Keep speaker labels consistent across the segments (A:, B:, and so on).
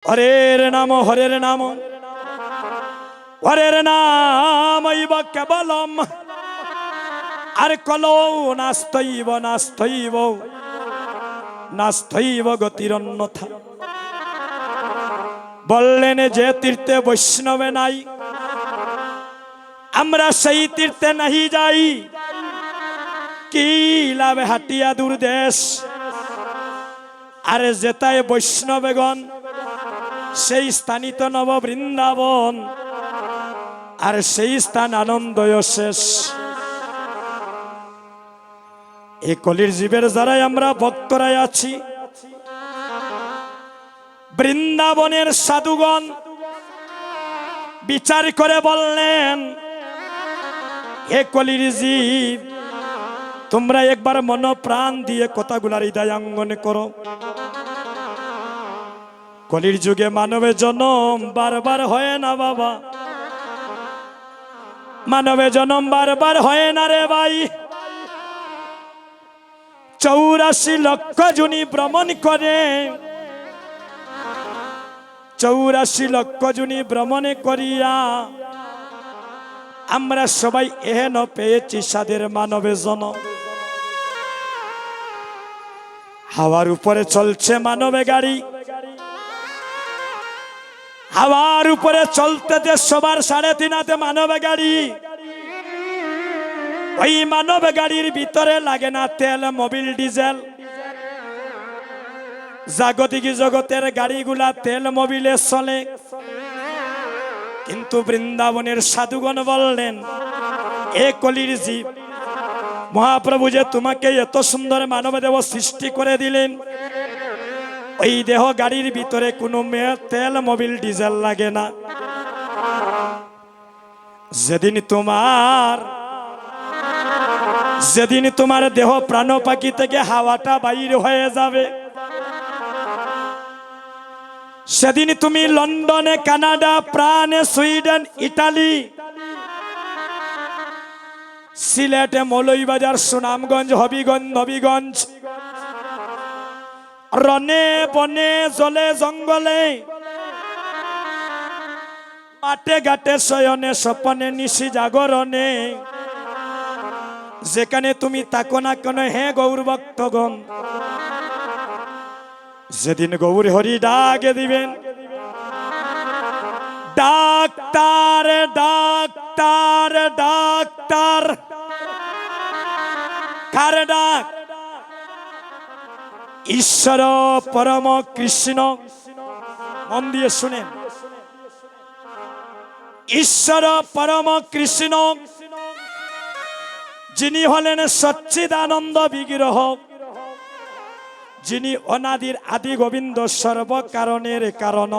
A: হরের নাম হরের নাম হরের নাম ইব কেবলম আর কলো নাস্তৈব নাস্তৈব নাস্তৈব গতিরন্যথা। বললেন যে তীর্থে বৈষ্ণবে নাই, আমরা সেই তীর্থে নাহি যাই। কি লাভে হাটিয়া দূর দেশ, আরে যেতায় বৈষ্ণবেগণ সেই স্থানিত নব বৃন্দাবন, আর সেই স্থান আনন্দয় শেষ। এই কলির জীবের যারাই আমরা ভক্তরাই আছি, বৃন্দাবনের সাধুগণ বিচার করে বললেন, হে কলির জীব, তোমরা একবার মন প্রাণ দিয়ে কথাগুলার হৃদয়াঙ্গনে করো। কলির যুগে মানবের জন্ম বারবার হয় না বাবা, মানবের জন্ম বারবার হয় না রে ভাই। 84 লক্ষ জুনি ভ্রমণ করে, 84 লক্ষ জুনি ভ্রমণ করিয়া আমরা সবাই এহেন পেয়েছি সাদের মানবের জন্ম। হাওয়ার উপরে চলছে মানবে গাড়ি, হাওয়ার উপরে চলতে যে সবার 3.5 হাতে মানবে গাড়ি। ওই মানব গাড়ির ভিতরে লাগে না তেল, মোবিল, ডিজেল। জাগতিক জগতের গাড়িগুলা তেল মোবিলে চলে, কিন্তু বৃন্দাবনের সাধুগণ বললেন, এ কলির জীব, মহাপ্রভু যে তোমাকে এত সুন্দর মানব দেহ সৃষ্টি করে দিলেন, ওই দেহ গাড়ির ভিতরে কোনো তেল মোবিল ডিজেল লাগে না। যেদিন তোমার দেহ প্রাণ পাখি থেকে হাওয়াটা বাইর হয়ে যাবে, সেদিন তুমি লন্ডনে, কানাডা, প্রাণে, সুইডেন, ইটালি, সিলেটে, মৌলভীবাজার, সুনামগঞ্জ, হবিগঞ্জ, নবীগঞ্জ, রনে বনে, জলে জঙ্গলে, মাঠে ঘাটে, শয়নে স্বপনে, নিশি জাগরণে, যেখানে তুমি তাকো না কেন হে গৌর ভক্তগণ, যেদিন গৌর হরি ডাকে দিবেন, ডাক্তার ডাক্তার ডাক্তার, কার ডাক? ঈশ্বর পরম কৃষ্ণ। মন দিয়ে শুনেন, ঈশ্বর পরম কৃষ্ণ, যিনি হলেন সচ্চিদানন্দ বিগ্রহ, যিনি অনাদির আদি গোবিন্দ, সর্বকারণের কারণ।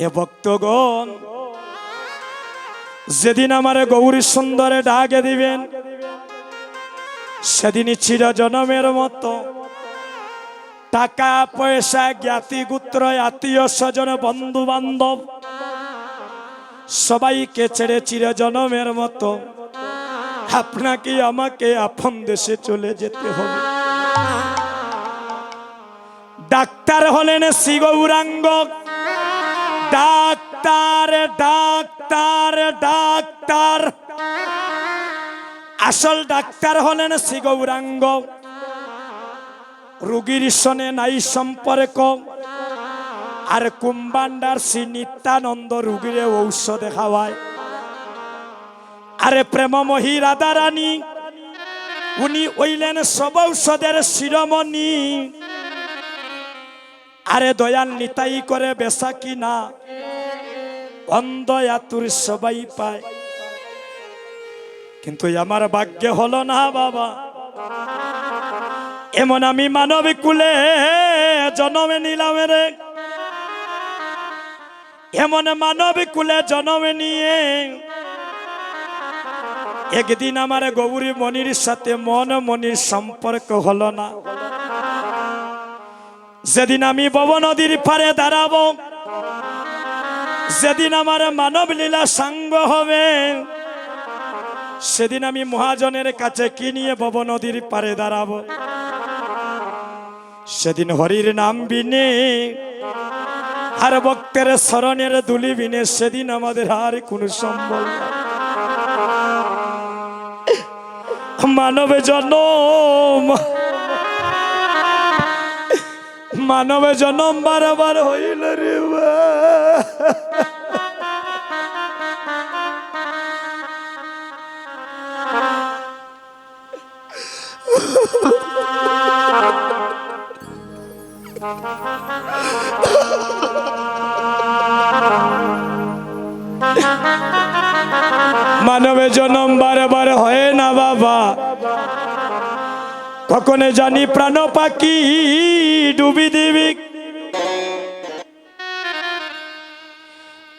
A: এ ভক্তগণ, যেদিন আমার গৌরী সুন্দরে ডাকে দিবেন, সেদিনই চিরজনমের মতো টাকা পয়সা, জ্ঞাতি গোত্র, আত্মীয় স্বজন, বন্ধু বান্ধব সবাইকে ছেড়ে চিরজনমের মতো আপনাকে আমাকে আপন দেশে চলে যেতে হবে। ডাক্তার হলেন Shri Gauranga, doctor doctor doctor, আসল ডাক্তার হলেন শ্রী গৌরাঙ্গ। রোগীর সনে নাই সম্পর্ক, আর কুম্বান্ডার শ্রী নিত্যানন্দ রোগীরে ঔষধ খাওয়ায়। আরে প্রেমময়ী রাধা রানী, উনি হইলেন সব ঔষধের শিরোমণি। আরে দয়াল নিতাই করে বেচা কিনা, অন্ধ আতুর সবাই পায়, কিন্তু আমার ভাগ্যে হলো না বাবা। এমন আমি মানবিক কুলে জন্মে নিলাম রে, এমন মানবিক কুলে জন্মে নিয়ে একদিন আমার গৌরী মনির সাথে মন মনির সম্পর্ক হলো না। যেদিন আমি ভব নদীর পারে দাঁড়াবো, যেদিন আমার মানব লীলা সাঙ্গ হবে, সেদিন আমি মহাজনের কাছে কি নিয়ে ভব নদীর পারে দাঁড়াবো। সেদিন হরির নাম বিনে আর ভক্তের শরণের দুলি বিনে সেদিন আমাদের আর কোনো সম্বল নাই। মানব জনম মানব জনম বারবার হইল রে বা। মানবে জনম বারবার হয় না বাবা, কখনো জানি প্রাণ পাখি ডুবি দিবি,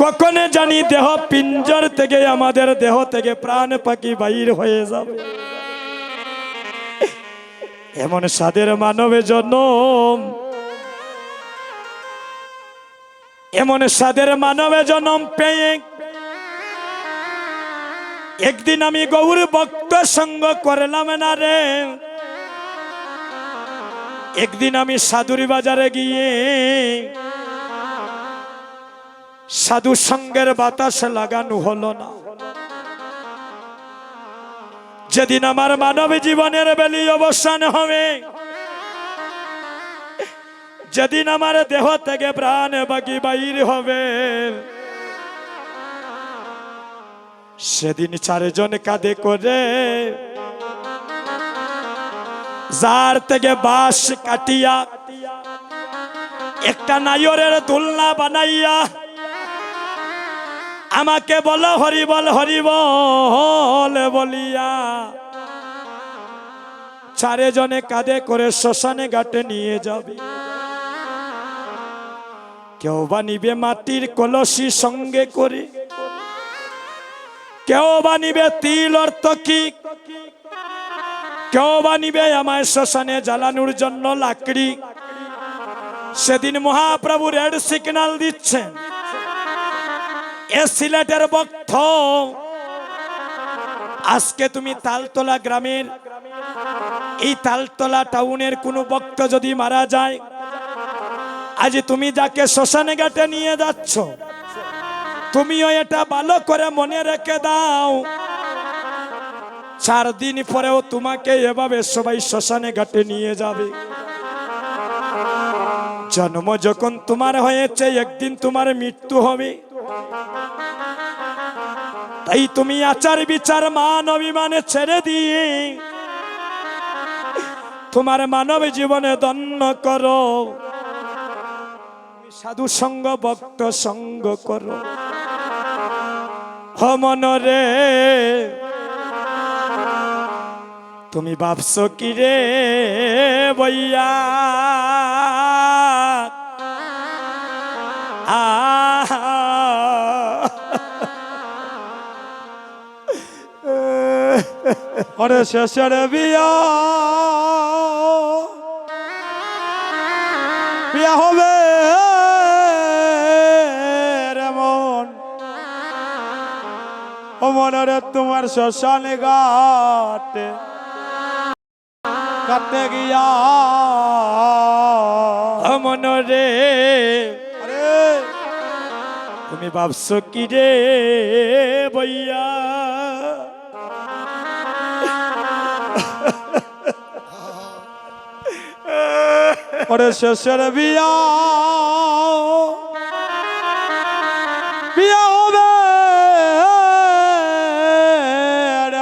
A: কখনো জানি দেহ পিঞ্জর থেকে আমাদের দেহ থেকে প্রাণ পাখি বাইর হয়ে যাবে। এমন সাদের মানবে জনম, এমন সাদের মানবে জনম পেয়ে একদিন আমি গৌর ভক্ত সঙ্গ করলাম না রে। একদিন আমি সাধুরি বাজারে গিয়ে সাধু সঙ্গের বাতাস লাগানো হলো না। যেদিন আমার মানব জীবনের বেলি অবসান হবে, যেদিন আমার দেহ থেকে প্রাণ বাকি বাইর হবে, সেদিন চারজন কাঁধে করে যার থেকে বাঁশ কাটিয়া একটা নাইরের দোলনা বানাইয়া আমাকে বলো হরিবল হরিবল বলিয়া চারজনে কাঁধে করে শ্মশানে ঘাটে নিয়ে যাবে। কেউ বা নিবে মাটির কলসি সঙ্গে করে, কেউ বা নিবে তিল অর্থকি, কেউ বা নিবে আমায় শ্মশানে জ্বালানোর জন্য লাকড়ি। সেদিন মহাপ্রভু রেড সিগন্যাল দিচ্ছেন, এ সিলেটের ভক্ত আজকে তুমি তালতলা গ্রামের এই তালতলা টাউনের কোনো ভক্ত যদি মারা যায়, আজ তুমি যাকে শ্মশানে ঘাটে নিয়ে যাচ্ছ, তুমিও এটা ভালো করে মনে রেখে দাও, 4 দিন পরেও তোমাকে এভাবে সবাই শ্মশানে ঘাটে নিয়ে যাবে। জন্ম যখন তোমার হয়েছে, একদিন তোমার মৃত্যু হবে। তাই তুমি আচার বিচার মান অভিমানে ছেড়ে দিয়ে তোমার মানব জীবনে ধন্য করো, সাধু সঙ্গ ভক্ত সঙ্গ করো। হ মনরে তুমি ভাবছো কি রে বইয়া,
B: ওরে শেষের বিয়া বিয়া হবে রেমন, ও মনে তোমার শ্মশানে ঘাটে কাটতে গিয়া
A: মনরে তুমি ভাবছো কি রে বইয়া,
B: ওরে শেষের বিয়া বিয়া হবে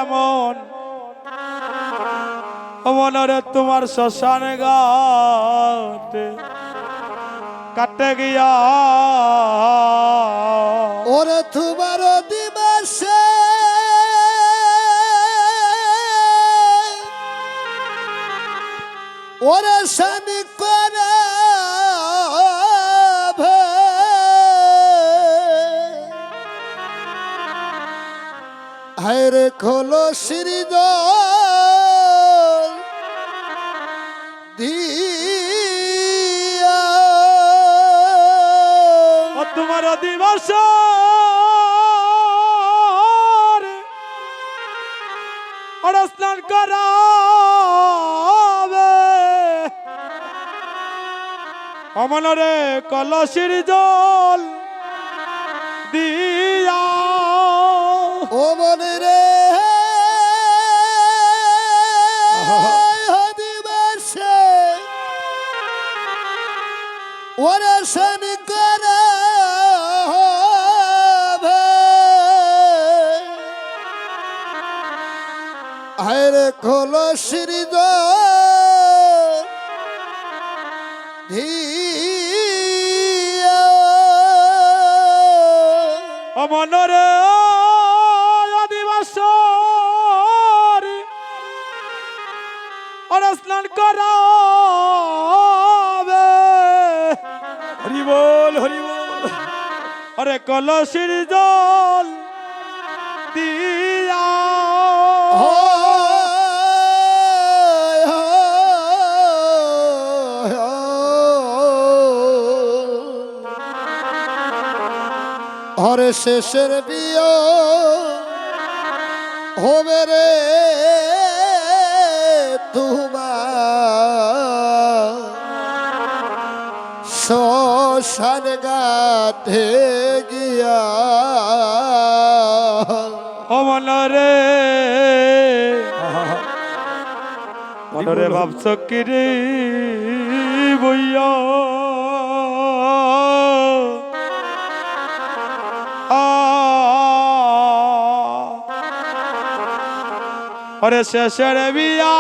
B: এমন, মনে তোমার শ্মশানে ঘাটে কাটে গিয়া
C: ওরে তোমার দিবসে ওরে স্বামী করে হায়রে খোলো শ্রীদ দিয়া
B: ও তোমার দিবস ওরা স্নান করাবে অমনরে কলসির জল দিয়া
C: ও মনে রে দিবাসে ওরা শনি করে আরে খোলো সিরিদ
B: অমনরে আদিবাস ওরা স্নান করাবে
A: হরি বল হরি বল।
B: আরে কলসির জল দিয়া
C: হরে শেষের বিয়ে হবে রে তোমার শ্মশান ঘাটে গিয়া
B: অমনরে মনরে ভাবছ কিরে বইয়া ওরে শেষের বিয়া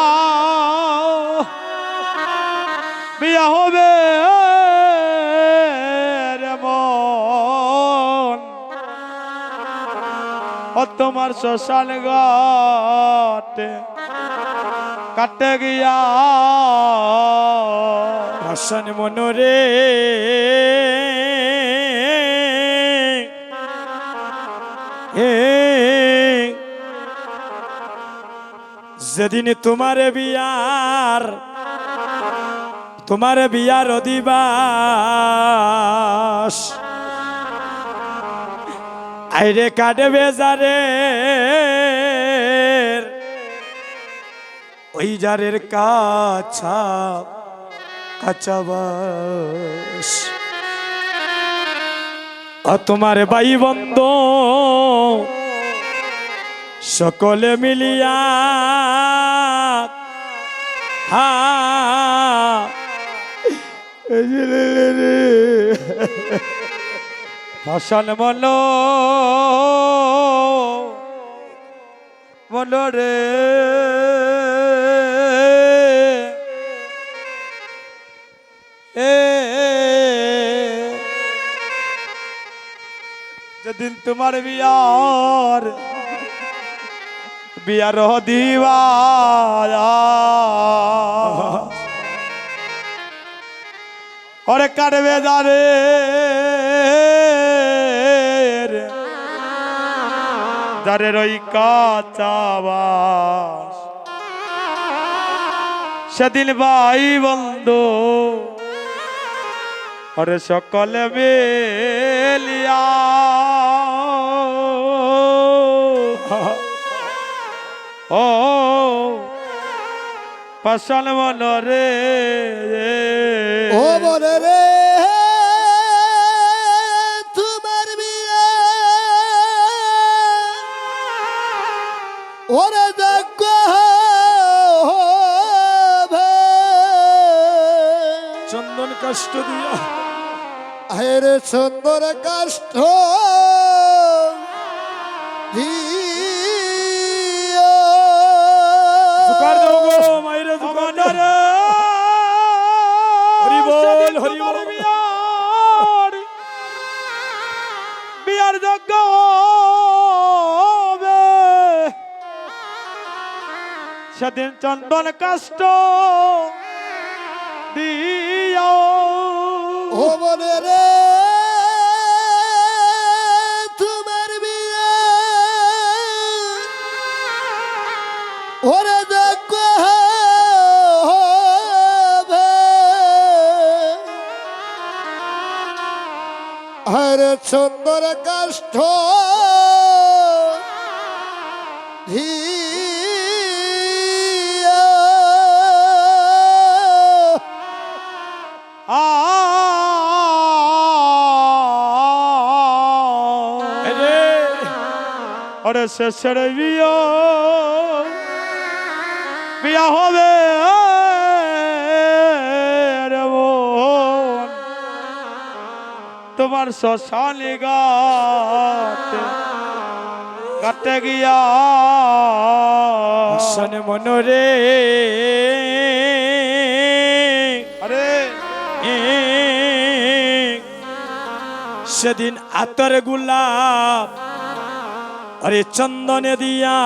B: বিয়া হবে রে মন ও তোমার শ্মশান ঘাটে কাটে গিয়া
A: ভাষণ মনোরে যেদিন তোমার বিয়ার অধিবাস আইরে কাটে বেজারে ওই যারের কাছা কাছাবাস তোমার ভাই বন্ধু সকলে মিলিয়া হা
B: ভাষণ মনরে যেদিন তোমার বিয়ার দিবা ওরে কাটবে যারে যারে রই কাচাবাস সেদিন ভাই বন্ধু ওরে সকলে মিলিয়া ও পাশান মনরে
C: ও মনে রে তোমার বিয়ে ওরা দেখ
A: চন্দন কষ্ট দিয়া
C: আরে সুন্দর কাষ্ঠ
A: জুকার দাও গো মাইরে জুকার দাও। হরি বল হরি বল।
B: বিয়ার যজ্ঞ সেদিন চন্দন কাষ্ট দিও
C: ও মনে রে তোমার বিয়ে ওরে দেখ আরে সুন্দর কাষ্ঠ
B: আ ওরে শেষের বিয়া বিয়া হবে রে বোন তোমার শ্মশানে গাতে গিয়া
A: শোনে মনরে
B: আরে
A: সেদিন আতর গোলাপ আরে চন্দনে দিয়া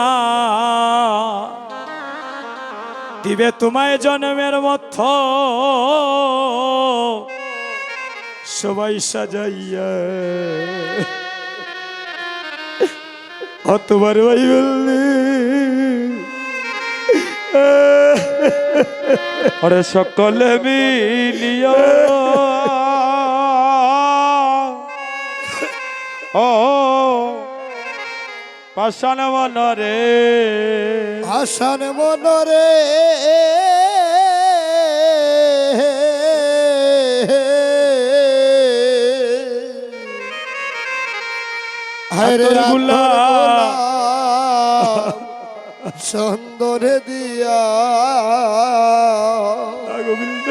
A: দিবে তোমায় জন্মের মত সবাই সাজাইয়া অতবার ভাই বললি
B: ওরে সকলে মিলিয়া ও পাষাণ মনরে
C: আসান মনরে হরে
A: আতর গোলাপ
C: চন্দনে দিয়া
A: গোবিন্দ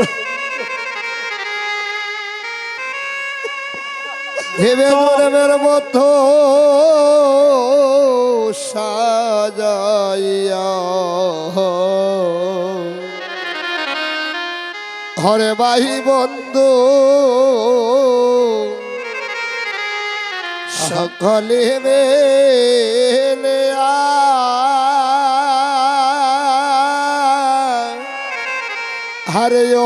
C: ভেবে মরমের মতো সাজাইয়া হরে বাহি বন্ধু সকলে মেলে হরে ও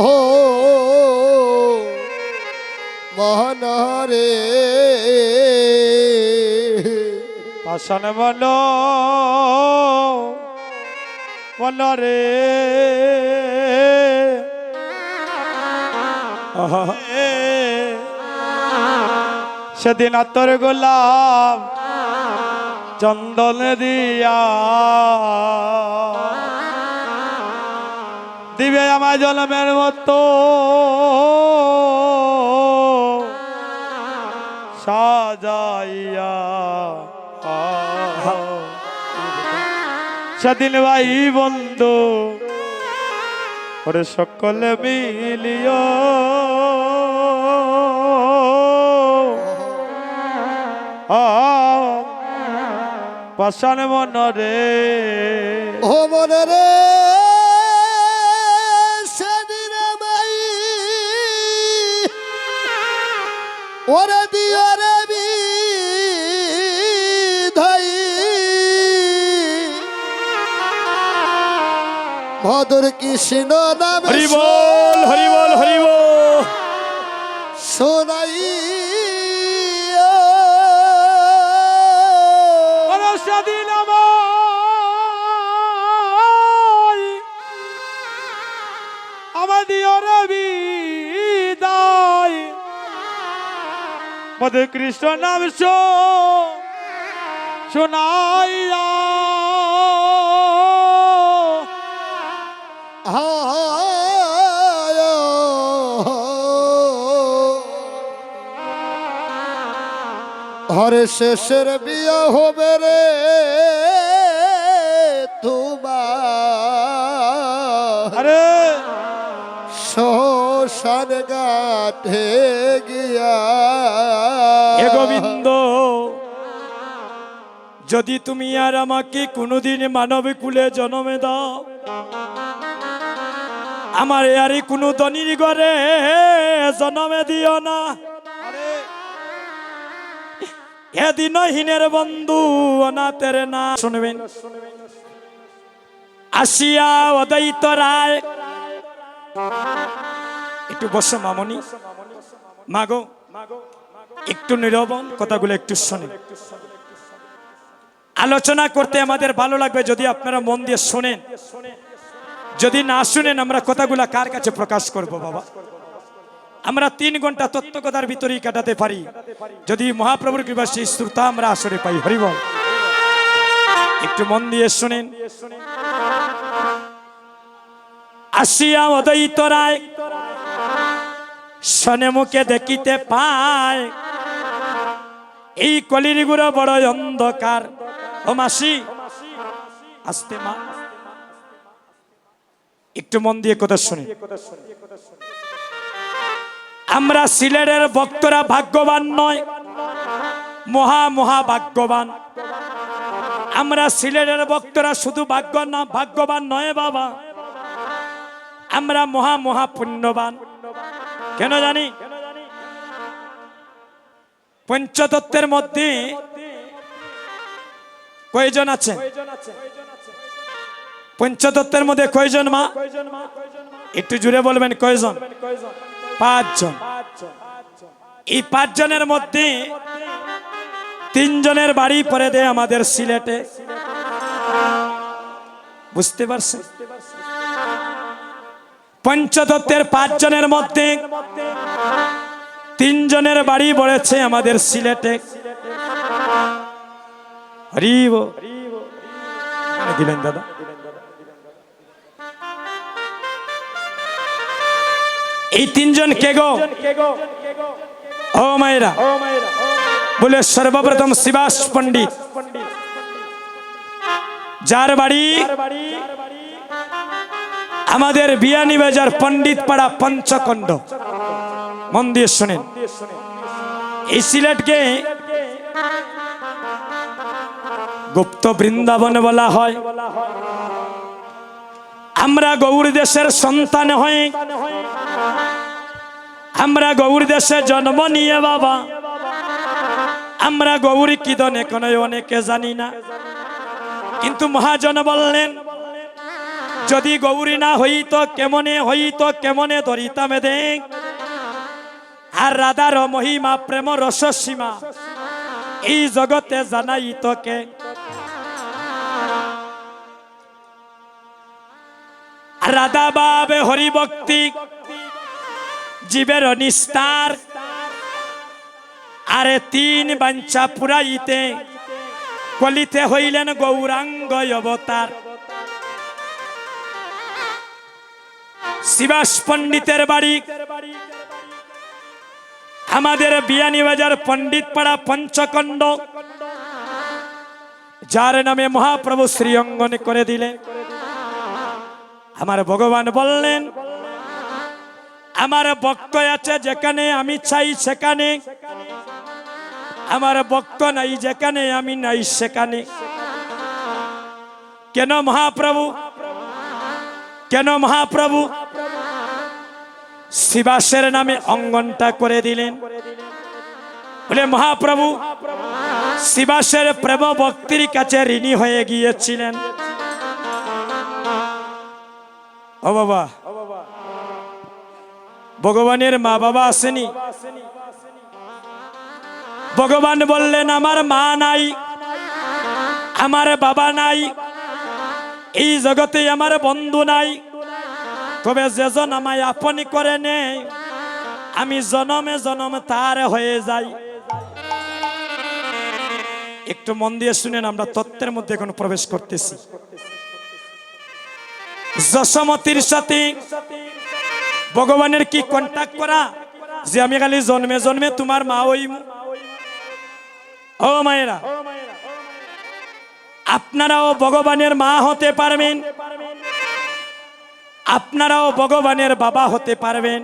C: মহনরে
B: পাষাণ মনরে সেদিন আতর গোলাপ চন্দন দিয়া দিবে আমার জন্মের মতো সাজাইয়া সেদিন ভাই বন্ধু ওরে সকলে মিলিয়া পাষাণ মনরে
C: ও মনরে সেদিন মাই ওরে দিও রে বিধাই মধুর কৃষ্ণ নাম
A: হরি বল হরি বল হরি বল
C: শোনাই
B: সেদিন আমার দিও রে বিদায় মধু কৃষ্ণ নাম শোনাইয়া
C: হরে শেষের বিয়া হবে রে তোমার
B: আরে
C: শ্মশান ঘাটে গিয়া
A: হে গোবিন্দ যদি তুমি আর আমাকে কোনোদিন মানব কুলে জন্মে দাও আমার আরে কোনো ধনির ঘরে জন্মে দিও না এদিন হীনের বন্ধু অনাথের না শুনবেন আসিয়া অদ্বৈত রায় একটু বসো মামনি মাগো একটু নীরবন কথাগুলো একটু শোনেন আলোচনা করতে আমাদের ভালো লাগবে যদি আপনারা মন দিয়ে শোনেন যদি না শুনেন আমরা কথাগুলা কার কাছে প্রকাশ করব বাবা আমরা 3 ঘন্টা তত্ত্বকথার ভিতরেই কাটাতে পারি যদি মহাপ্রভুর কৃপা সেই শ্রোতা আমরা আসরে পাই হরি বল একটু মন দিয়ে শুনেন আসিয়া অদ্বৈত রায় শনে মুখে দেখিতে পায় এই কলির গুড়া বড় অন্ধকার ও মাসি আস্তে মা, একটু মন দিয়ে কথা শুনি। আমরা সিলেটের ভক্তরা ভাগ্যবান নয়, মহা মহা ভাগ্যবান। আমরা সিলেটের ভক্তরা শুধু ভাগ্যবান নয় বাবা, আমরা মহা মহা পুণ্যবান। কেন জানি? পঞ্চতত্ত্বের মধ্যে কয়জন আছেন? পঞ্চতত্ত্বের মধ্যে কয়জন মা? একটু জুড়ে বলবেন কয়জন? 5 জন। এই 5 জনের মধ্যে 3 জনের বাড়ি পড়ে দেয় আমাদের সিলেটে। বুঝতে পারছেন? পঞ্চতত্ত্বের 5 জনের মধ্যে 3 জনের বাড়ি পড়েছে আমাদের সিলেটে। হরিব দিলেন দাদা। এই 3 জন কে গো? ও মায়েরা, বলে সর্বপ্রথম শিবাস পণ্ডিত, যার বাড়ি আমাদের বিয়ানীবাজার পণ্ডিত পাড়া পঞ্চকণ্ড। মন দিয়ে শোনেন, এই সিলেটকে গুপ্ত বৃন্দাবন বলা হয়। আমরা গৌর দেশের সন্তান হয়ে, আমরা গৌর দেশে জন্ম নিয়ে বাবা, আমরা গৌরী কি দনে কোনো অনেকে জানি না। কিন্তু মহাজন বললেন, যদি গৌরী না হইত কেমনে ধরিতাম দেখ। আর রাধার মহিমা প্রেম রসসীমা এই জগতে জানাই তোকে। রাধা বাবে হরিভক্তি জীবের নিস্তার, আরে 3 বাঞ্ছা পুরাইতে কলিতে হইলেন গৌরাঙ্গ অবতার। শিবাস পণ্ডিতের বাড়ি আমাদের বিয়ানীবাজার পণ্ডিত পাড়া পঞ্চকণ্ড, যার নামে মহাপ্রভু শ্রীঅঙ্গন করে দিলেন। আমার ভগবান বললেন, আমার ভক্ত আছে যেখানে আমি চাই সেখানে, আমার ভক্ত নাই যেখানে আমি নাই সেখানে। কেন মহাপ্রভু? কেন মহাপ্রভু শিবাসের নামে অঙ্গনটা করে দিলেন? বলে মহাপ্রভু শিবাসের প্রেম ভক্তির কাছে ঋণী হয়ে গিয়েছিলেন। ও বাবা, ভগবানের মা বাবা আসেনি? ভগবান বললেন, আমার মা নাই, আমার বাবা নাই, এই জগতে আমার বন্ধু নাই, তবে যেজন আমায় আপনি করে নেয় আমি জনমে জনম তার হয়ে যাই। একটু মন দিয়ে শুনেন, আমরা তত্ত্বের মধ্যে এখন প্রবেশ করতেছি। যশোমতির সাথে ভগবানের কি কন্টাক্ট করা যে আমি খালি জন্মে জন্মে তোমার মা হইম? ও মায়েরা, আপনারাও ভগবানের মা হতে পারবেন, আপনারাও ভগবানের বাবা হতে পারবেন।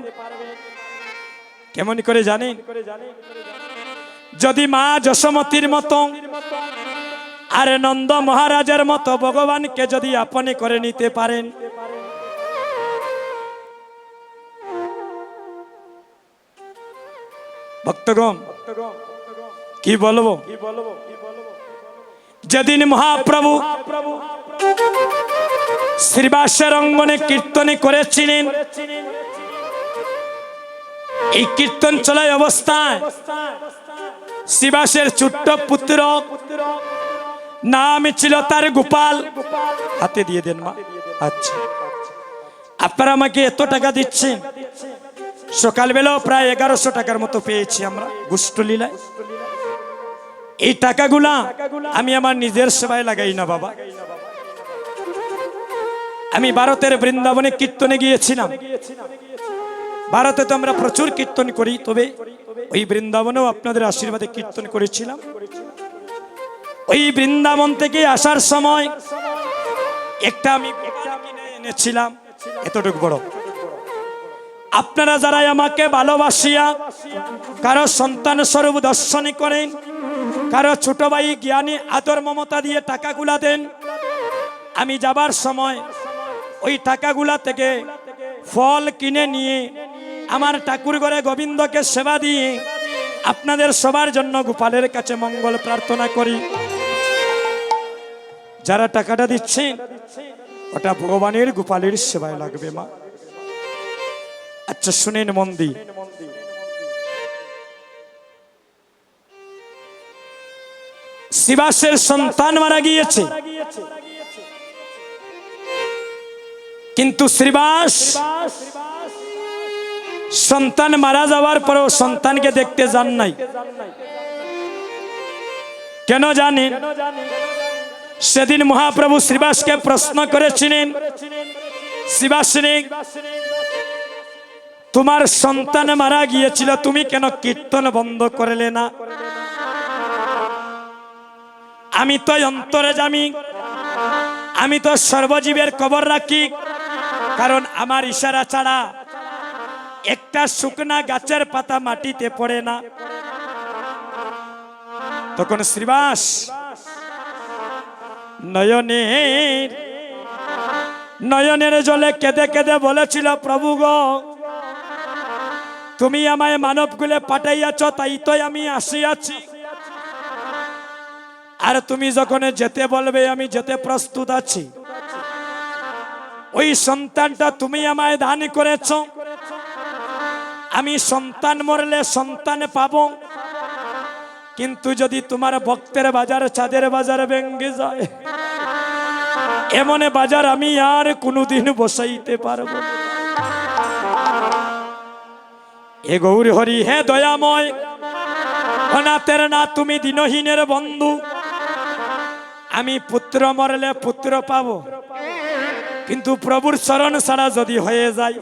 A: কেমন করে জানেন? যদি মা যশোমতির মতো আর নন্দ মহারাজের মতো ভগবানকে যদি আপনি করে নিতে পারেন, ভক্তগণ কি বলবো? যেদিন মহাপ্রভু শ্রীবাসের অঙ্গনে কীর্তনে করেছিলেন, এই কীর্তন চলায় অবস্থায় শিবাসের ছোট্ট পুত্র, নাম ছিল তার গোপাল। হাতে দিয়ে দেন মা। আচ্ছা, আপনারা আমাকে এত টাকা দিচ্ছেন, সকালবেলাও প্রায় 1100 টাকার মতো পেয়েছি আমরা গোষ্ঠলীলায়। এই টাকাগুলা আমি আমার নিজের সেবায় লাগাই না বাবা। আমি ভারতের বৃন্দাবনে কীর্তনে গিয়েছিলাম। ভারতে তো আমরা প্রচুর কীর্তন করি, তবে ওই বৃন্দাবনেও আপনাদের আশীর্বাদে কীর্তন করেছিলাম। ওই বৃন্দাবন থেকে আসার সময় একটা আমি কিনে এনেছিলাম, এতটুকু বড়। আপনারা যারা আমাকে ভালোবাসিয়া কারো সন্তান স্বরূপ দর্শন করেন, কারো ছোট ভাই জ্ঞানী আদর মমতা দিয়ে টাকাগুলা দেন, আমি যাবার সময় ওই টাকাগুলা থেকে ফল কিনে নিয়ে আমার ঠাকুর ঘরে গোবিন্দকে সেবা দিয়ে আপনাদের সবার জন্য গোপালের কাছে মঙ্গল প্রার্থনা করি। যারা টাকাটা দিচ্ছেন ওটা ভগবানের গোপালের সেবায় লাগবে মা। আচ্ছা শুনেন মন দিয়ে, শ্রীবাসের সন্তান মারা গিয়েছে, কিন্তু শ্রীবাস সন্তান মারা যাওয়ার পরেও সন্তানকে দেখতে যান নাই। কেন জানেন? সেদিন মহাপ্রভু শ্রীবাসকে প্রশ্ন করেছিলেন, শ্রীবাস রে, তোমার সন্তান মারা গিয়েছিল, তুমি কেন কীর্তন বন্ধ করলে না? আমি তো অন্তর্যামী, আমি তো সর্বজীবের খবর রাখি, কারণ আমার ইশারা ছাড়া একটা শুকনা গাছের পাতা মাটিতে পড়ে না। তখন শ্রীবাস নয়নের জলে কেঁদে কেঁদে বলেছিল, প্রভু গো, তুমি আমায় মানব কুলে পাঠাইয়াছ, তাই তো আমি আসিয়াছি। আর তুমি যখন যেতে বলবে আমি যেতে প্রস্তুত আছি। ওই সন্তানটা তুমি আমায় দান করেছ, আমি সন্তান মরলে সন্তান পাবো, কিন্তু যদি তোমার ভক্তের বাজার চাঁদের বাজার ভেঙ্গে যায়, এমন বাজার আমি আর কোনোদিন বসাইতে পারবো না। এ গৌর হরি হে দয়াময়, অনাথের না তুমি দিনহীনের বন্ধু। আমি পুত্র মরলে পুত্র পাবো, কিন্তু প্রভুর চরণ ছাড়া যদি হয়ে যায়,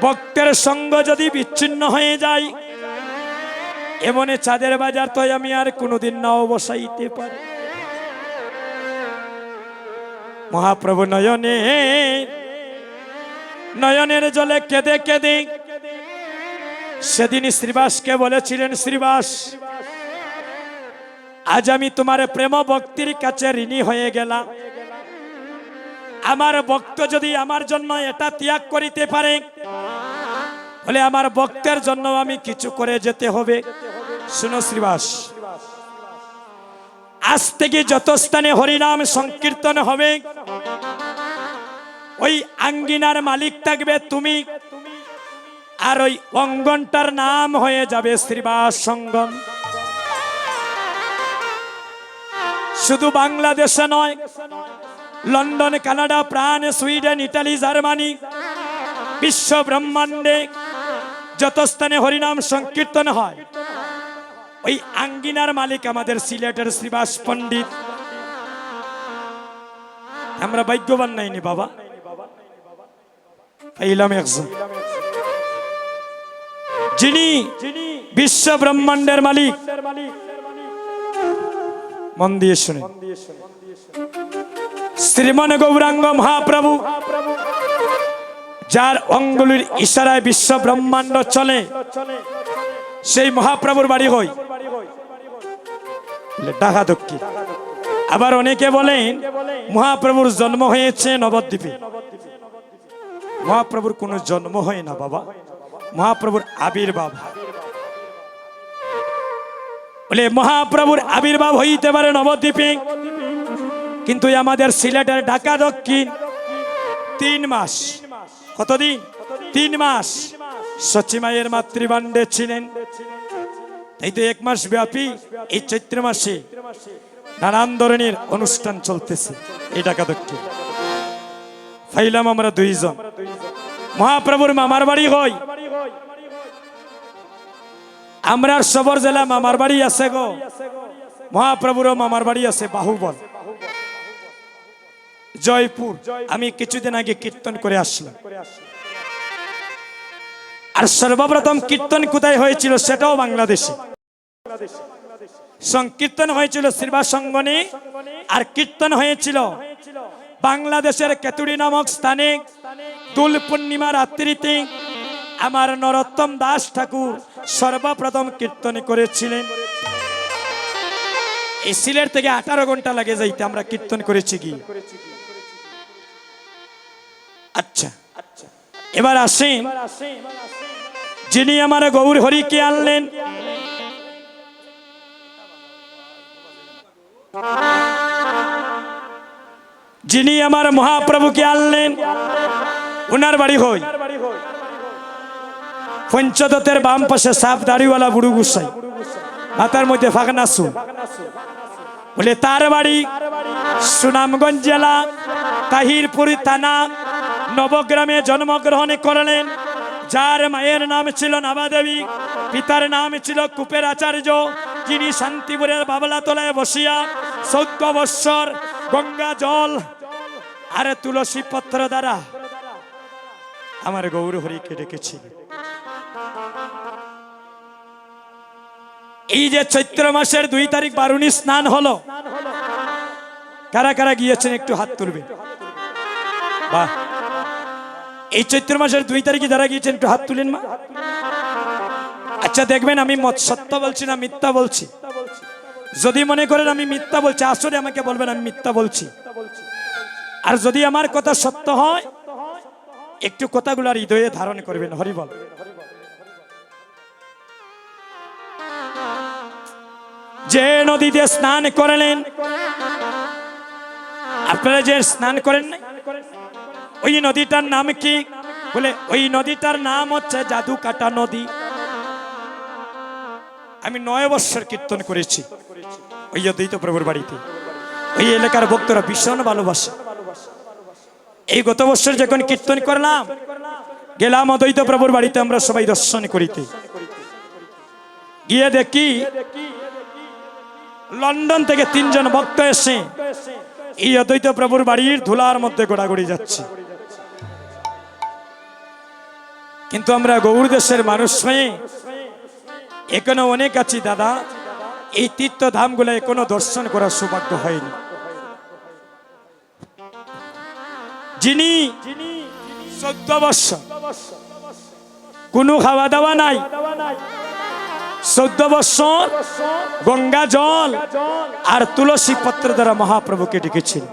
A: ভক্তের সঙ্গ যদি বিচ্ছিন্ন হয়ে যায়, এমনে চাঁদের বাজার তো আমি আর কোনোদিন নাও বসাইতে পারি। মহাপ্রভু নয়নের জলে কেঁদে কেঁদে সেদিন শ্রীবাসকে বলেছিলেন, শ্রীবাস, আজ আমি তোমার প্রেম ভক্তির কাছে ঋণী হয়ে গেলাম। আমার ভক্ত যদি আমার জন্য এটা ত্যাগ করিতে পারে, বলে আমার ভক্তের জন্য আমি কিছু করে যেতে হবে। শুনো শ্রীবাস, আজ থেকে যত স্থানে হরিনাম সংকীর্তন হবে, ওই আঙ্গিনার মালিক থাকবে তুমি, আর ওই অঙ্গনটার নাম হয়ে যাবে শ্রীবাস সঙ্গম। শুধু বাংলাদেশে নয়, London, Canada, France, Sweden, Italy, Germany, বিশ্ব ব্রহ্মাণ্ডে যত স্থানে হরিনাম সংকীর্তন হয়, ওই আঙ্গিনার মালিক আমাদের সিলেটের শ্রীবাস পণ্ডিত। আমরা ভাগ্যবান নাইনি বাবা, পাইলাম একজন যিনি বিশ্ব ব্রহ্মাণ্ডের মালিক। মন দিয়ে শুনে, শ্রীমন গৌরাঙ্গ মহাপ্রভু, যার অঙ্গুলির ইশারায় বিশ্ব ব্রহ্মাণ্ড চলে, সেই মহাপ্রভুর বাড়ি হই ঢাকা দক্ষিণ। আবার অনেকে বলেন মহাপ্রভুর জন্ম হয়েছে নবদ্বীপে। মহাপ্রভুর কোনো জন্ম হয় না বাবা, মহাপ্রভুর আবির্ভাব। বলে মহাপ্রভুর আবির্ভাব হইতে পারে নবদ্বীপে, কিন্তু আমাদের সিলেটের ঢাকা দক্ষিণ 3 মাস। কতদিন? 3 মাস সচিমায়ের মাতৃভাণ্ডে ছিলেন। এই তো 1 মাস ব্যাপী এই চৈত্র মাসে নানান ধরনের অনুষ্ঠান চলতেছে এই ঢাকা দক্ষিণ। ফাইলাম আমরা 2 জন। মহাপ্রভুর মামার বাড়ি হয় আমরা সবর জেলা, মামার বাড়ি আছে গো। মহাপ্রভুরও মামার বাড়ি আছে বাহুবল, জয়পুর। আমি কিছুদিন আগে কীর্তন করে আসলাম। আর সর্বপ্রথম কীর্তন কোথায় হয়েছিল সেটাও বাংলাদেশে। সংকীর্তন হয়েছিল শ্রীবাসঙ্গনে, আর কীর্তন হয়েছিল বাংলাদেশের কেতুড়ি নামক স্থানে দোল পূর্ণিমা রাত্রিতে। আমার নরোত্তম দাস ঠাকুর সর্বপ্রথম কীর্তন করেছিলেন। এই সিলেট থেকে 18 ঘন্টা লাগে যাইতে আমরা কীর্তন করেছি কি। আচ্ছা, এবার আসেন যিনি আমার গৌর হরিকে আনলেন। যিনি আমার মহাপ্রভুকে আনলেন, ওনার বাড়ি হই পঞ্চদতের বাম পাশে সাপ দাড়িওয়ালা বুড়ু গুসাই, মাথার মধ্যে ফাঁকনাসু বলে। তার বাড়ি সুনামগঞ্জ জেলা তাহিরপুর থানা নবগ্রামে জন্মগ্রহণ করলেন। যার মায়ের নাম ছিল নাবাদেবী, পিতার নাম ছিল কুপের আচার্য, যিনি শান্তিপুরের বাবলাতলায় বসিয়া 14 বৎসর গঙ্গা জল আর তুলসী পত্র দ্বারা আমার গৌর হরিকে ডেকেছি। এই যে চৈত্র মাসের 2 তারিখ বারুণী স্নান হলো, কারা কারা গিয়েছেন একটু হাত তুলবে। বাহ, এই চৈত্র মাসের 2 তারিখে যারা গিয়েছেন একটু হাত তুলেন মা। আচ্ছা দেখবেন আমি সত্য বলছি না মিথ্যা বলছি। যদি মনে করেন আমি মিথ্যা বলছি, আসলে আমাকে বলবেন আমি মিথ্যা বলছি। আর যদি আমার কথা সত্য হয়, একটু কথাগুলো হৃদয়ে ধারণ করবেন। হরি বল। যে নদীতে স্নান করলেন, আপনারা যে স্নান করেন না, ওই নদীটার নাম কি? বলে ওই নদীটার নাম হচ্ছে জাদু কাটা নদী। আমি 9 বৎসর কীর্তন করেছি ওই অদ্বৈত প্রভুর বাড়িতে। ওই এলাকার ভক্তরা ভীষণ ভালোবাসে। এই গত বছর যখন কীর্তন করলাম, গেলাম অদ্বৈত প্রভুর বাড়িতে আমরা সবাই দর্শন করিতে। গিয়ে দেখি লন্ডন থেকে 3 জন ভক্ত এসে এই অদ্বৈত প্রভুর বাড়ির ধুলার মধ্যে গোড়াগড়ি যাচ্ছে। কিন্তু আমরা গৌর দেশের মানুষ হয়ে এখনো অনেক আছি দাদা, এই তীর্থধামগুলো এখনো দর্শন করার সৌভাগ্য হয়নি। যিনি 14 বৎসর কোনো খাওয়া দাওয়া নাই, 14 বৎসর গঙ্গা জল আর তুলসী পত্র দ্বারা মহাপ্রভুকে ডেকেছিল।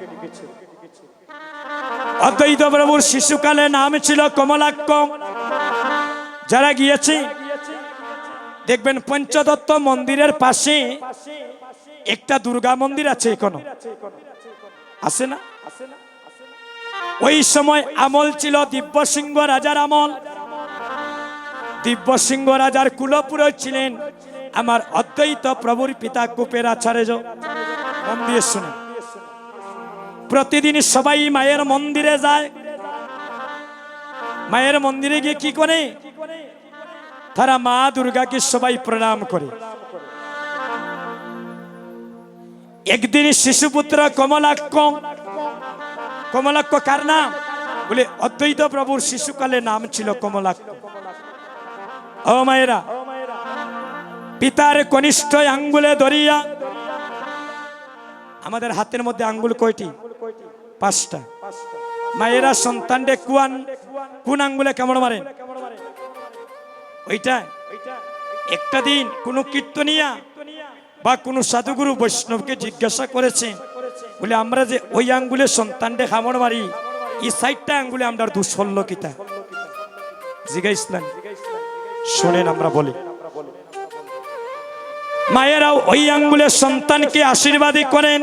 A: অদ্বৈত প্রভুর শিশুকালে নাম ছিল কমলাক্ষ। যারা গিয়েছে দেখবেন পঞ্চদত্ত মন্দিরের পাশে একটা দুর্গা মন্দির আছে, এখনো আছে না? ওই সময় আমল ছিল দিব্যসিংহ রাজার আমল। দিব্যসিংহ রাজার কুলপুরোহিত ছিলেন আমার অদ্বৈত প্রভুর পিতা কুপের আচার্য। মন দিয়ে শুনে, প্রতিদিন সবাই মায়ের মন্দিরে যায়। মায়ের মন্দিরে গিয়ে কি করে? তারা মা দুর্গাকে সবাই প্রণাম করে। একদিন শিশুপুত্র কমলাক্ষ, কমলাক্ষ কার নাম? বলে অদ্বৈত প্রভুর শিশুকালে নাম ছিল কমলাক্ষ। ও মায়েরা, পিতার কনিষ্ঠ আঙ্গুলে ধরিয়া, আমাদের হাতের মধ্যে আঙ্গুল কয়টি? 5টা। মায়েরা সন্তানকে কোন আঙ্গুলে কামড় মারেন? ওইটা। একটা দিন কোন কীর্তনিয়া বা কোন সাধুগুরু বৈষ্ণবকে জিজ্ঞাসা করেছেন, বলে আমরা যে ওই আঙ্গুলে সন্তানকে কামড় মারি, এই 4টা আঙ্গুলে আমরা দোষ হলো কিতা? জিজ্ঞাসলেন। শুনেন আমরা বলি, মায়েরা ওই আঙ্গুলে সন্তানকে আশীর্বাদী করেন,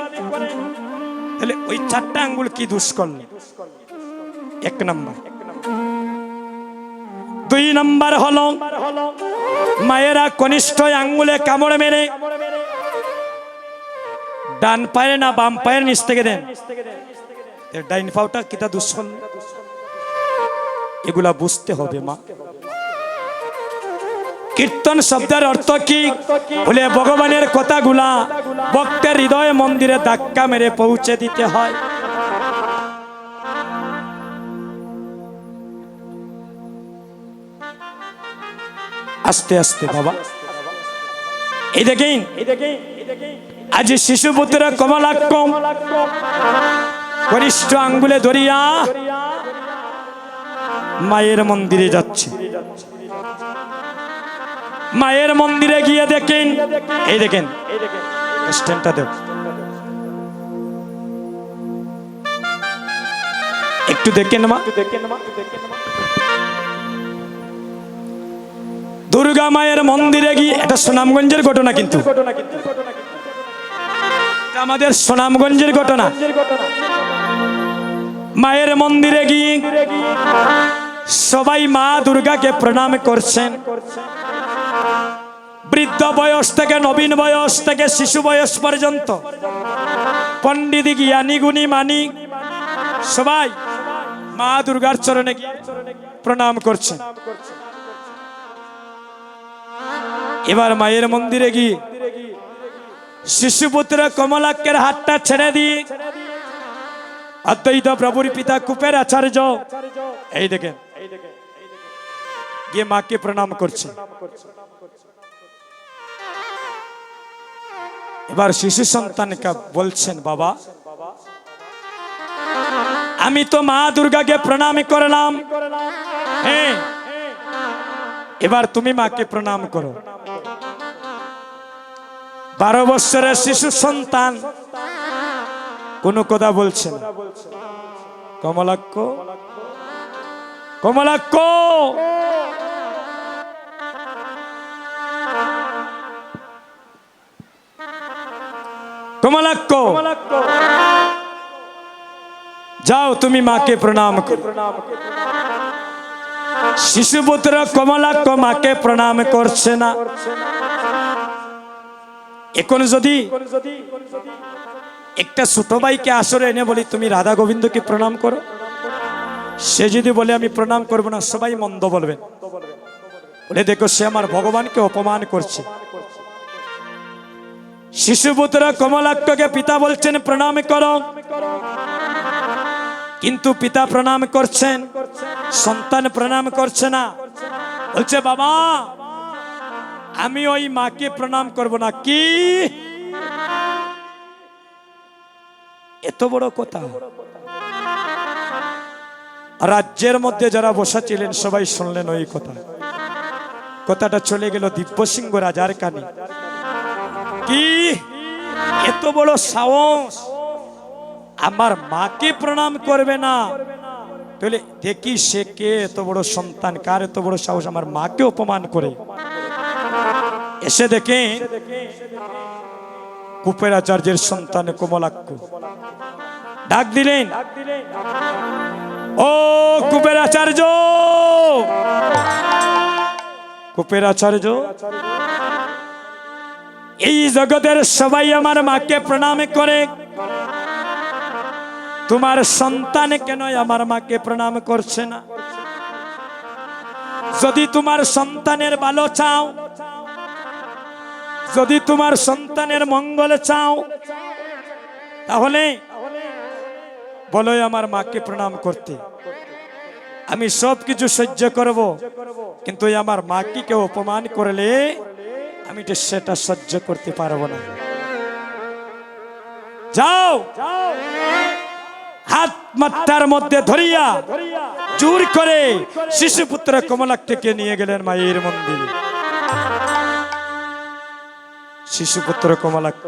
A: তাহলে ওই 4টা আঙ্গুল কি দোষ করল? 1 নম্বর। 2 নম্বর হলো মায়েরা কনিষ্ঠ আঙ্গুলে কামড় মেরে ডান পায়ে না বাম পায়ের নিচ থেকে দেন, ডাইন পাওটা কিতা দোষ করল? এগুলা বুঝতে হবে মা। কীর্তন শব্দের অর্থ কি? বলে ভগবানের কথাগুলা ভক্তের হৃদয়ে মন্দিরে ধাক্কা মেরে পৌঁছে দিতে হয়। আস্তে আস্তে বাবা, এই দেখেন আজ শিশুপুত্র কমলাক্ষ কনিষ্ঠ আঙ্গুলে ধরিয়া মায়ের মন্দিরে যাচ্ছে। মায়ের মন্দিরে গিয়ে দেখেন, এই দেখেন স্ট্যান্ডটা দেব, একটু দেখেন মা। দুর্গা মায়ের মন্দিরে গিয়ে, এটা সুনামগঞ্জের ঘটনা, কিন্তু এটা আমাদের সুনামগঞ্জের ঘটনা। মায়ের মন্দিরে গিয়ে সবাই মা দুর্গাকে প্রণাম করছেন। বৃদ্ধ বয়স থেকে নবীন বয়স থেকে শিশু বয়স পর্যন্ত, পণ্ডিত জ্ঞানী গুণী মানি সবাই মা দুর্গার চরণে গিয়ে প্রণাম করছেন। এবার মায়ের মন্দিরে গিয়ে শিশুপুত্র কমলাক্ষের হাতটা ছেড়ে দিয়ে অদ্বৈত প্রভুর পিতা কুপের আচার্য, এই দেখেন, গিয়ে মাকে প্রণাম করছে। এবার শিশু সন্তানকে বলছেন, বাবা আমি তো মা দুর্গাকে প্রণাম করলাম, হ্যাঁ এবার তুমি মাকে প্রণাম করো। 12 বছরের শিশু সন্তান কোনো কথা বলছে না। কমলাক্ষ, কমলাক্ষ, কমলাক্ষ, যাও তুমি মাকে প্রণাম করো। শিশুপুত্র কমলাক্ষ মাকে প্রণাম করছে না। এখন যদি একটা ছোট ভাইকে আসরে এনে বলি তুমি রাধা গোবিন্দকে প্রণাম করো, সে যদি বলে আমি প্রণাম করব না, সবাই মন্দ বলবেন, বলে দেখো সে আমার ভগবানকে অপমান করছে। শিশুপুত্র কমলাক্ষকে পিতা বলছেন প্রণাম করো, কিন্তু পিতা প্রণাম করছেন, সন্তান প্রণাম করছে না। বলছে বাবা আমি ওই মাকে প্রণাম করব না। কি এত বড় কথা! রাজ্যের মধ্যে যারা বসা ছিলেন সবাই শুনলেন ওই কথা। কথাটা চলে গেল দিব্যসিংহ রাজার কানে। কি এত বড় সাহস, আমার মাকে প্রণাম করবে না? তাহলে দেখি সে কে, এত বড় সন্তান, কার এত বড় সাহস আমার মাকে অপমান করে। এসে দেখে কুপের আচার্যের সন্তান কমলাক্ষ ডাক দিলেন, ও কুপের আচার্য, কুপের আচার্য, এই জগতের সবাই আমার মাকে প্রণাম করে, তোমার সন্তান কেন আমার মাকে প্রণাম করছে না? যদি তোমার সন্তানের ভালো চাও, যদি তোমার সন্তানের মঙ্গল চাও, তাহলে বলো আমার মাকে প্রণাম করতে। আমি সব কিছু সহ্য করব, কিন্তু আমার মাকে কেউ অপমান করলে আমি সেটা সহ্য করতে পারবো না। যাও, হাত মাথার মধ্যে ধরিয়া জোর করে শিশুপুত্র কমলাক্ষকে নিয়ে গেলেন মায়ের মন্দিরে। শিশুপুত্র কমলাক্ষ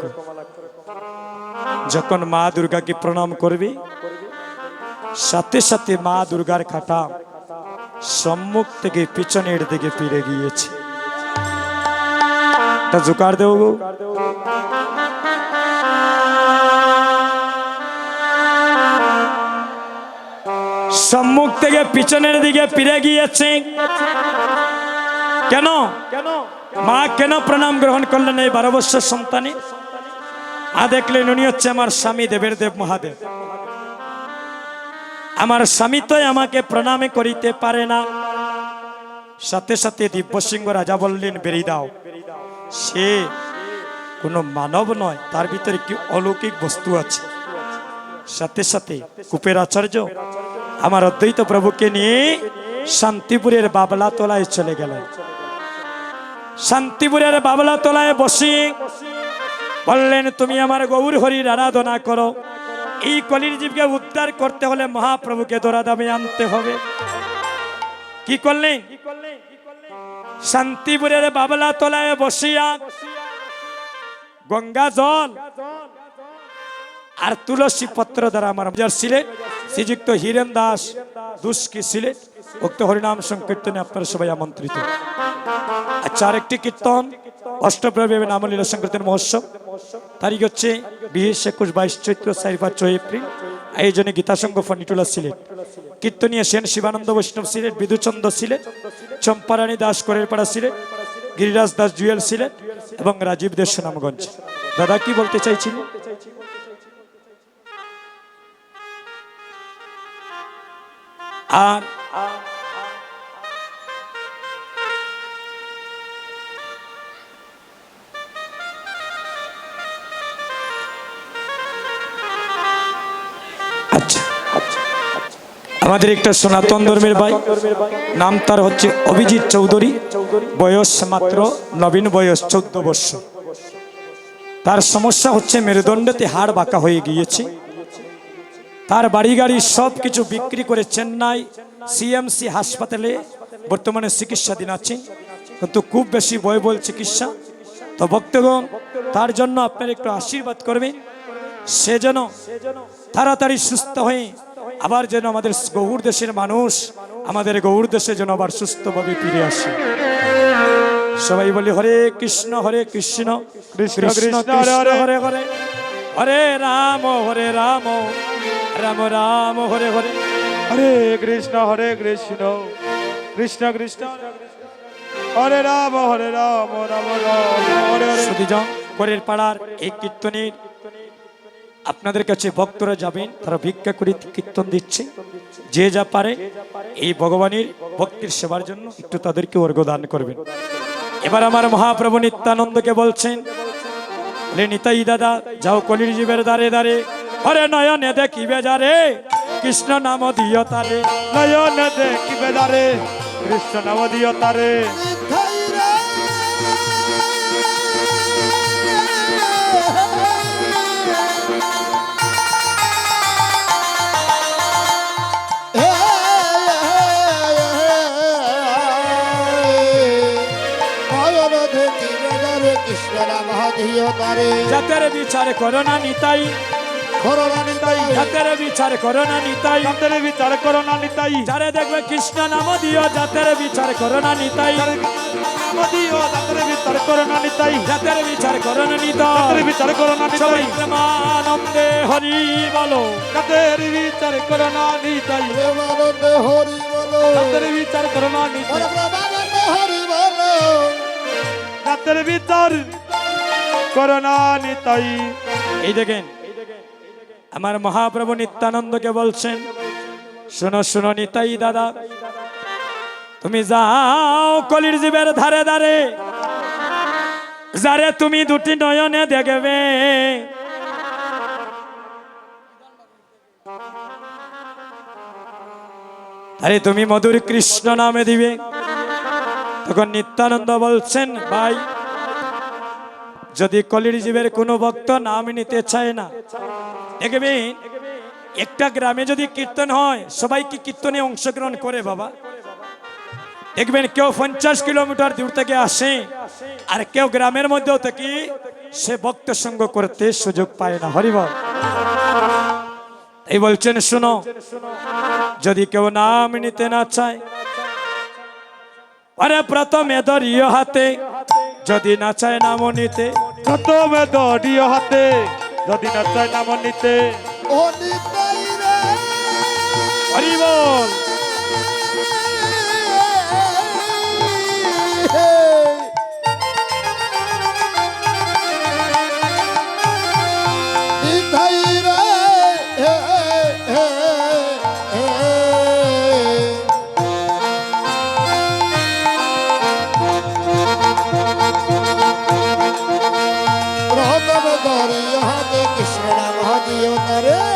A: যখন মা দুর্গাকে প্রণাম করবে, সাথে সাথে মা দুর্গার কাঁটা সম্মুখ থেকে পিছনের দিকে ফিরে গিয়েছে। জোকার দেব গো। সম্মুখ থেকে পিছনের দিকে ফিরে গিয়েছে। কেন? মা কেন প্রণাম গ্রহণ করলেন এই 12 বছর সন্তানে? মা দেখলেন উনি হচ্ছে আমার স্বামী দেবের দেব মহাদেব, আমার স্বামী তো আমাকে প্রণাম করিতে পারে না। সাথে সাথে দিব্যসিংহ রাজা বললেন বেরিয়ে দাও, সে কোনো মানব নয়, তার ভিতরে কি অলৌকিক বস্তু আছে। সাথে সাথে কুপের আচার্য আমার অদ্বৈত প্রভুকে নিয়ে শান্তিপুরের বাবলা তলায় চলে গেলেন। শান্তিপুরের বাবলা তলায় বসে বললেন তুমি আমার গৌর হরির আরাধনা করো। এই কলির জীবকে উদ্ধার করতে হলে মহাপ্রভুকে দৌড়াদামে আনতে হবে। কি করলেন? শান্তিপুরের বাবলা তলায় বসিয়া গঙ্গা জল আর তুলসী পত্র দ্বারা আমার ছিলেন শ্রীযুক্ত হীরেন দাস দুষ্কি ছিলেন। উক্ত হরিনাম সংকীর্তনে আপনারা সবাই আমন্ত্রিত। আচ্ছা, আরেকটি কীর্তন অষ্টপ্রভী নামলীলা সংকীর্তন মহোৎসব, তারিখ হচ্ছে 20, 21, 22 চৈত্র, 4, 5, 6 এপ্রিল। আয়োজনে গীতাসংঘ ফণিটুলা ছিলেন। কীর্তনীয় সেন শিবানন্দ বৈষ্ণব ছিলেন, বিধুচন্দ্র ছিলেন, চম্পারানী দাস করেরপাড়া ছিলেন, গিরিরাজ দাস জুয়েল ছিলেন এবং রাজীব দেশ সুনামগঞ্জ। দাদা কি বলতে চাইছিলেন? আর আমাদের একটা সনাতন ধর্মের ভাই, নাম তার হচ্ছে অভিজিৎ চৌধুরী, বয়স মাত্র নবীন, বয়স 14 বর্ষ। তার সমস্যা হচ্ছে মেরুদণ্ডতে হাড় বাঁকা হয়ে গিয়েছে। তার বাড়ি গাড়ি সব কিছু বিক্রি করে চেন্নাই সিএমসি হাসপাতালে বর্তমানে চিকিৎসাধীন আছে, কিন্তু খুব বেশি ব্যয়বহুল চিকিৎসা। তো ভক্তগণ, তার জন্য আপনারা একটু আশীর্বাদ করবেন, সে যেন তাড়াতাড়ি সুস্থ হয়ে আবার যেন আমাদের গৌড় দেশের মানুষ আমাদের গৌড় দেশে যেন আবার সুস্থভাবে ফিরে আসে। সবাই বলি হরে কৃষ্ণ হরে কৃষ্ণ কৃষ্ণ কৃষ্ণ হরে হরে, হরে রাম রাম রাম হরে হরে,
B: হরে কৃষ্ণ কৃষ্ণ কৃষ্ণ হরে রাম রাম রাম হরে হরে।
A: সুধীজন করের পাড়ার এই কীর্তনের আপনাদের কাছে ভক্তরা যাবেন, তারা ভিক্ষা করে কীর্তন দিচ্ছে। যে যা পারে এই ভগবানের ভক্তির সেবার জন্য একটু তাদেরকে অর্ঘ্য দান করবেন। এবার আমার মহাপ্রভু নিত্যানন্দকে বলছেন, বলে নিতাই দাদা যাও কলির জীবের দ্বারে দ্বারে, হরে নয়নে দেখিবে যারে কৃষ্ণ নাম দিও তারে,
B: নয়ন দেখিবে দ্বারে কৃষ্ণ নাম দিও তারে।
A: জাতের বিচার করো না নিতাই, জাতের বিচার করো না নিতাই,
B: জাতের বিচার করো না নিতাই,
A: যারে দেখবে কৃষ্ণ নাম দিও, জাতের বিচার করো না নিতাই,
B: নাম দিও জাতের বিচার করো না নিতাই,
A: জাতের বিচার করো না নিতাই,
B: জাতের বিচার করো না
A: সবাই
B: নিতাই,
A: প্রেমানন্দে হরি বলো,
B: জাতের বিচার করো না নিতাই,
C: প্রেমানন্দে হরি বলো,
B: জাতের বিচার করো না নিতাই,
C: প্রেমানন্দে হরি বলো,
B: জাতের বিচার করো না নিতাই।
A: এই দেখেন আমার মহাপ্রভু নিত্যানন্দকে বলছেন, শোনো শোনো নিতাই দাদা, তুমি যাও কলির জীবের ধারে ধারে, যারে তুমি দুটি নয়নে দেখবে, আরে তুমি মধুর কৃষ্ণ নামে দিবে। তখন নিত্যানন্দ বলছেন, ভাই যদি কলির জীবের কোনো ভক্ত নাম নিতে চায় না, দেখবেন একটা গ্রামে যদি কীর্তন হয় সবাই কি কীর্তনে অংশগ্রহণ করে বাবা? দেখবেন কেউ 50 কিলোমিটার দূর থেকে আসে, আর কেউ গ্রামের মধ্যেও থেকে সে ভক্ত সঙ্গ করতে সুযোগ পায় না। হরিবল। এই বলছেন শুনো, যদি কেউ নাম নিতে না চায়, আরে প্রথমে ধরিও হাতে, যদি না চায় নাম নিতে,
B: প্রথমে ধরিও হাতে, যদি না চায় নাম নিতে।
C: ও নিতাই রে,
A: হরি বল।
C: নিতাই রে,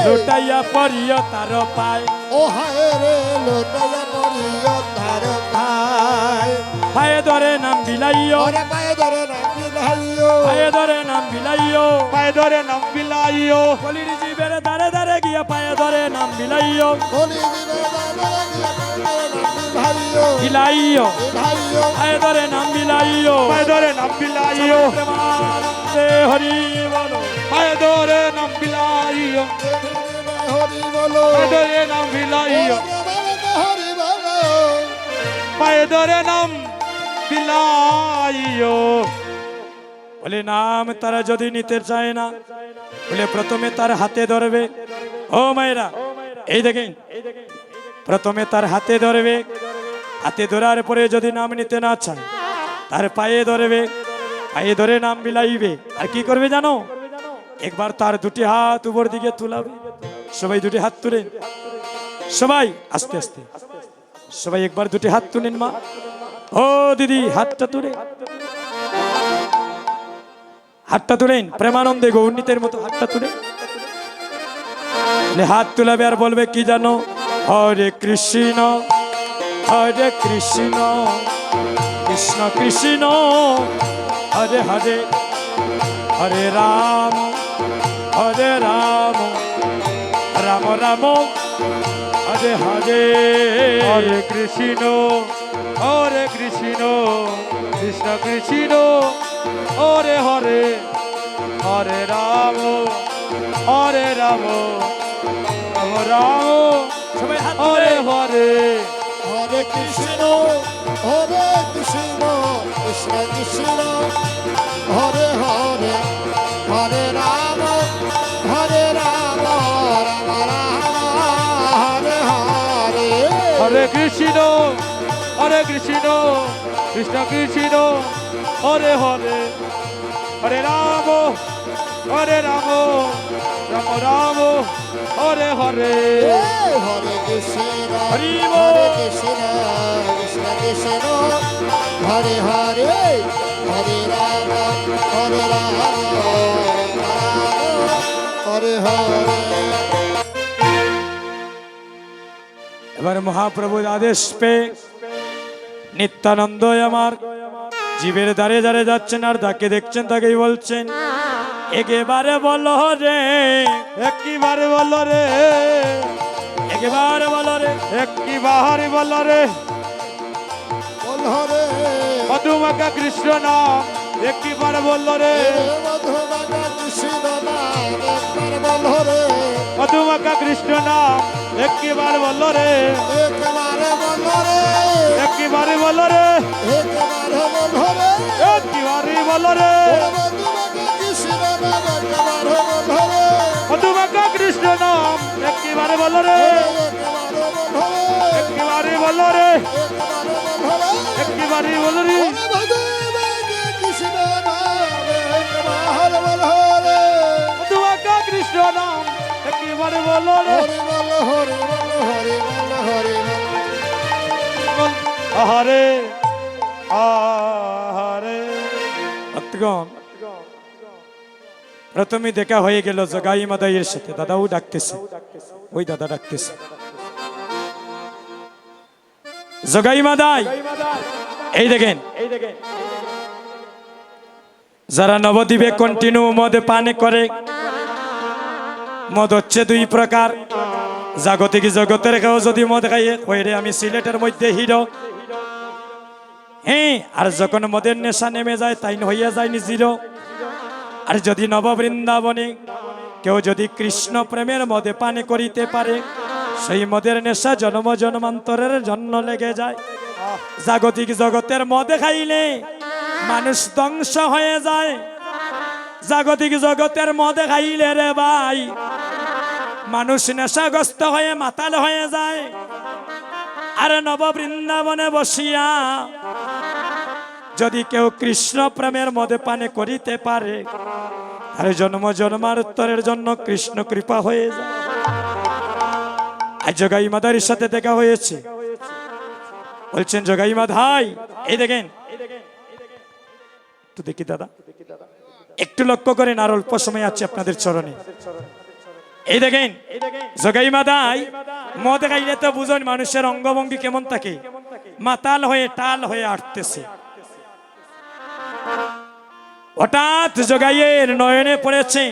A: লুটাইয়া পড়িও তার পায়,
C: ও হায় রে লোটাইয়া পড়িও তার ভাই,
A: পায়ে ধরে নাম বিলাইও,
C: ওরে পায়ে ধরে না বিলাইও,
A: পায়ে ধরে নাম নাম বিলাইও,
B: পায়ে ধরে নাম বিলাইও,
A: কলির জীবের দ্বারে দ্বারে গিয়ে পায়ে ধরে নাম বিলাইও,
C: বলি দিবে দাদা ভাইও
A: বিলাইও,
C: ভাইও
A: পায়ে ধরে নাম বিলাইও,
B: পায়ে ধরে নাম বিলাইও,
A: প্রেমানন্দে হরি বলো,
B: পায়ে ধরে নাম বিলাইও,
C: হরি বলো
B: পায়ে ধরে নাম বিলাইও,
C: হরি বলো
B: পায়ে ধরে নাম বিলাইও।
A: বলে নাম তারা যদি নিতে চায় না, বলে প্রথমে তার হাতে ধরবে। ও মায়েরা, এই দেখেন, প্রথমে তার হাতে ধরবে, হাতে ধরার পরে যদি নাম নিতে না চায় তার পায়ে ধরবে, পায়ে ধরে নাম বিলাইবে। আর কি করবে জানো? একবার তার দুটি হাত উপর দিকে তুলাবে। সবাই দুটি হাত তুলেন, সবাই আস্তে আস্তে, সবাই একবার দুটি হাত তুলেন। মা, ও দিদি, হাতটা তুলে, হাতটা তুলেন, প্রেমানন্দে গৌরনীতের মতো হাতটা তুলে হাত তুলাবে আর বলবে কি জানো? হরে কৃষ্ণ, হরে কৃষ্ণ, কৃষ্ণ কৃষ্ণ, হরে হরে, হরে রাম, হরে রাম, রাম রাম, হরে হরে।
B: হরে কৃষ্ণ, হরে কৃষ্ণ, কৃষ্ণ কৃষ্ণ, হরে হরে, হরে রাম, হরে রাম, রাম রাম,
A: সবাই হাত
B: হরে
A: তুলে
B: হরে।
C: হরে কৃষ্ণ কৃষ্ণ কৃষ্ণ হরে হরে, হরে রাম রাম রাম হরে হরে।
B: হরে কৃষ্ণ, হরে কৃষ্ণ, কৃষ্ণ কৃষ্ণ, হরে হরে, হরে রাম, হরে রাম, রাম রাম, হরে হরে।
C: হরে কৃষ্ণ
A: হরি বল।
C: হরে কৃষ্ণ কৃষ্ণ কৃষ্ণ হরে হরে, হরে রাম হরে হরে।
A: এবার মহাপ্রভুর আদেশ পেয়ে নিত্যানন্দ আমার জীবের দ্বারে দ্বারে যাচ্ছেন, আর তাকে দেখছেন, তাকেই বলছেন একেবারে বলো রে,
B: একবারে বলো রে,
A: একেবারে বলো রে,
B: একবারে বলো রে,
C: বল হরে
B: মধুমাখা কৃষ্ণ নাম একবার বললো রে,
C: মধুমাখা কৃষ্ণ নাম একবার বল হরে,
B: মধুমাখা কৃষ্ণ নাম একবার বললো রে,
C: একবারে বল হরে,
B: একবারে বললো রে,
C: একবারে বল হরে।
B: একবারে বললো রে,
C: মধুমাখা কৃষ্ণ নাম একবার বল হরে,
B: মধুমাখা কৃষ্ণ নাম একবারে বললো রে,
C: একবারে বল হরে,
B: একবারে বললো রে,
C: একবারে বল
B: একবারে বললো
C: হরে।
B: রে,
C: মধুমাখা কৃষ্ণ নাম একবার বল হরে,
B: মধুমাখা কৃষ্ণ নাম একবারে বললো রে।
C: হরি বল হরি বল হরি বল হরি বল।
B: আহারে, আহারে।
A: ভক্তগণ, প্রথমে দেখা হয়ে গেল জগাই মাদাইয়ের সাথে। দাদাও ডাকতেছে, ওই দাদা ডাকতেছে জগাই মাদাই। এই দেখেন, যারা নবদ্বীপে কন্টিনিউ মদ পান করে, মদ হচ্ছে দুই প্রকার। জাগতিক জগতের কেউ যদি মদ খাইয়ে কইরে আমি সিলেটের মধ্যে হিরো, হ্যাঁ, আর যখন মদের নেশা নেমে যায় তাই হইয়া যায় জিরো। আর যদি নববৃন্দাবনে কেউ যদি কৃষ্ণ প্রেমের মদে পান করিতে পারে, সেই মদের নেশা জন্ম জন্মান্তরের জন্য লেগে যায়। জাগতিক জগতের মদে খাইলে মানুষ ধ্বংস হয়ে যায়। জাগতিক জগতের মদে খাইলে রে ভাই মানুষ নেশাগ্রস্ত হয়ে মাতাল হয়ে যায়। আর নববৃন্দাবনে বসিয়া যদি কেউ কৃষ্ণ প্রেমের মদে পানে করিতে পারে, তার জন্ম জন্মান্তরের জন্য কৃষ্ণ কৃপা হয়ে যায়। আজ জগাই মাদারির সাথে দেখা হয়েছে, বলছেন জগাই মাধাই, এই দেখেন, একটু দেখি দাদা, একটু লক্ষ্য করেন, আর অল্প সময় আছে আপনাদের চরণে। এই দেখেন, জগাই মাদাই মদ খাইলে তো বুঝুন মানুষের অঙ্গভঙ্গি কেমন থাকে, মাতাল হয়ে টাল হয়ে আটতেছে। হঠাৎ জগাইয়ের নয়নে পড়েছে।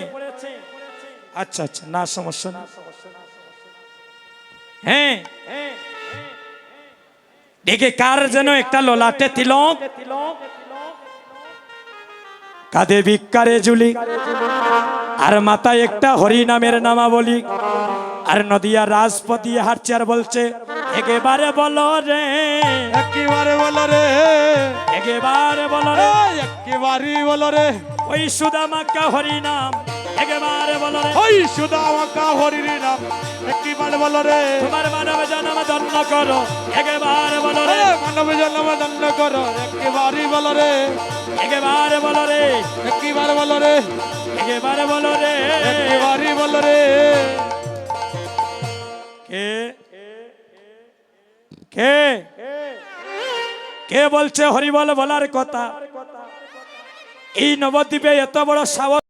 A: আচ্ছা আচ্ছা, না সমস্যা না। হ্যাঁ, দেখে কার যেন একটা ললাটে তিলক, কাঁধে ভিক্ষারে ঝুলি, আর মাথায় একটা হরি নামের নামাবলী, আর নদিয়া রাজপথ দিয়ে হাঁটছে আর বলছে একেবারে বলো রে,
B: একেবারে বলো রে,
A: একেবারে বলো রে,
B: একেবারে বলো রে,
A: ওই সুদামাকা হরি নাম একেবারে বলো রে,
B: ওই সুদামাকা হরির নাম একেবারে বলো রে,
A: তোমার মানব জন্ম ধন্য করো একেবারে বলো রে,
B: মানব জন্ম দান করো একেবারে বলো রে,
A: একেবারে বলো রে,
B: একেবারে বলো রে,
A: একেবারে বলো রে।
B: একেবারে বলো রে।
A: কে কে কে বলছে হরিবল বলার কথা? এই নবদ্বীপে এত বড় সাহস